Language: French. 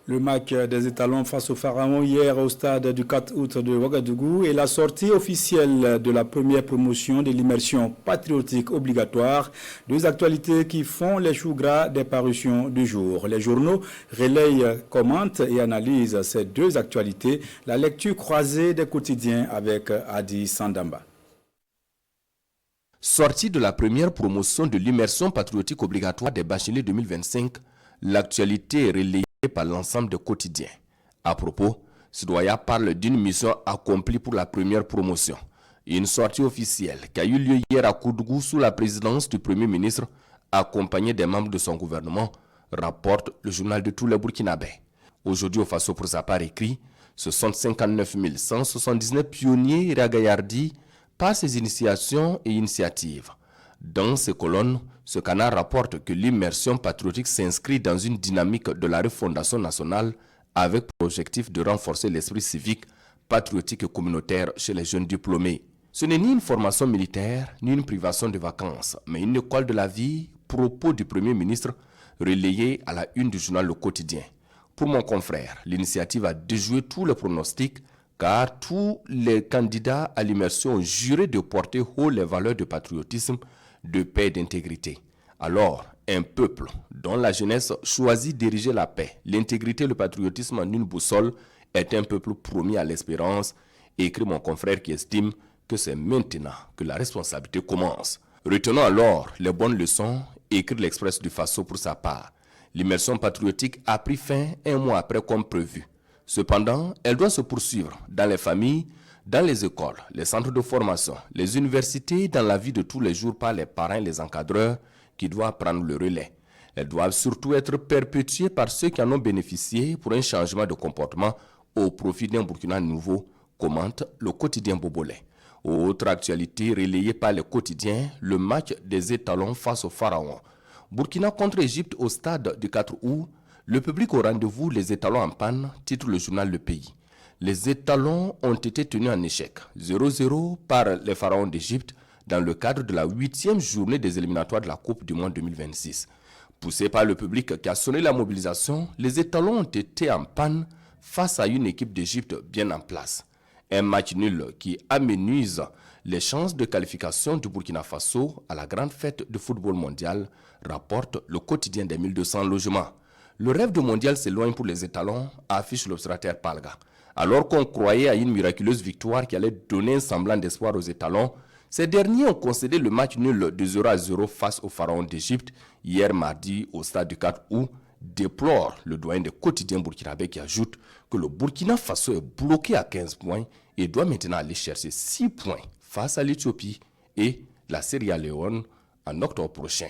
Le match des étalons face au Pharaon hier au stade du 4 août de Ouagadougou est la sortie officielle de la première promotion de l'immersion patriotique obligatoire. Deux actualités qui font les choux gras des parutions du jour. Les journaux relayent, commentent et analysent ces deux actualités. La lecture croisée des quotidiens avec Adi Sandamba. Sortie de la première promotion de l'immersion patriotique obligatoire des bacheliers 2025, l'actualité est relayée par l'ensemble des quotidiens. À propos, Citoya parle d'une mission accomplie pour la première promotion. Une sortie officielle qui a eu lieu hier à Koudougou sous la présidence du Premier ministre, accompagné des membres de son gouvernement, rapporte le journal de tous les Burkinabés. Aujourd'hui, au Faso pour sa part écrit, ce sont 59 179 pionniers ragaillardis par ses initiations et initiatives. Dans ces colonnes, ce canard rapporte que l'immersion patriotique s'inscrit dans une dynamique de la refondation nationale avec pour objectif de renforcer l'esprit civique, patriotique et communautaire chez les jeunes diplômés. Ce n'est ni une formation militaire, ni une privation de vacances, mais une école de la vie, propos du Premier ministre, relayé à la une du journal Le Quotidien. Pour mon confrère, l'initiative a déjoué tous les pronostics, car tous les candidats à l'immersion ont juré de porter haut les valeurs de patriotisme, de paix et d'intégrité. Alors, un peuple dont la jeunesse choisit d'ériger la paix, l'intégrité et le patriotisme en une boussole est un peuple promis à l'espérance, écrit mon confrère qui estime que c'est maintenant que la responsabilité commence. Retenons alors les bonnes leçons, écrit l'Express du Faso pour sa part. L'immersion patriotique a pris fin un mois après comme prévu. Cependant, elle doit se poursuivre dans les familles, dans les écoles, les centres de formation, les universités, dans la vie de tous les jours par les parents et les encadreurs qui doivent prendre le relais. Elles doivent surtout être perpétuées par ceux qui en ont bénéficié pour un changement de comportement au profit d'un Burkina nouveau, commente le quotidien Bobolais. Autre actualité relayée par les quotidiens, le match des étalons face au Pharaon. Burkina contre Égypte au stade du 4 août, le public au rendez-vous, les étalons en panne, titre le journal Le Pays. Les étalons ont été tenus en échec, 0-0 par les pharaons d'Égypte dans le cadre de la 8e journée des éliminatoires de la Coupe du Monde 2026. Poussés par le public qui a sonné la mobilisation, les étalons ont été en panne face à une équipe d'Égypte bien en place. Un match nul qui amenuise les chances de qualification du Burkina Faso à la grande fête de football mondial, rapporte le quotidien des 1200 logements. Le rêve de mondial s'éloigne pour les étalons, affiche l'observateur Palga. Alors qu'on croyait à une miraculeuse victoire qui allait donner un semblant d'espoir aux étalons, ces derniers ont concédé le match nul de 0-0 face au pharaon d'Égypte hier mardi au stade du 4 août, déplore le doyen des quotidiens burkinabés qui ajoute que le Burkina Faso est bloqué à 15 points et doit maintenant aller chercher 6 points face à l'Éthiopie et la Sierra Leone en octobre prochain.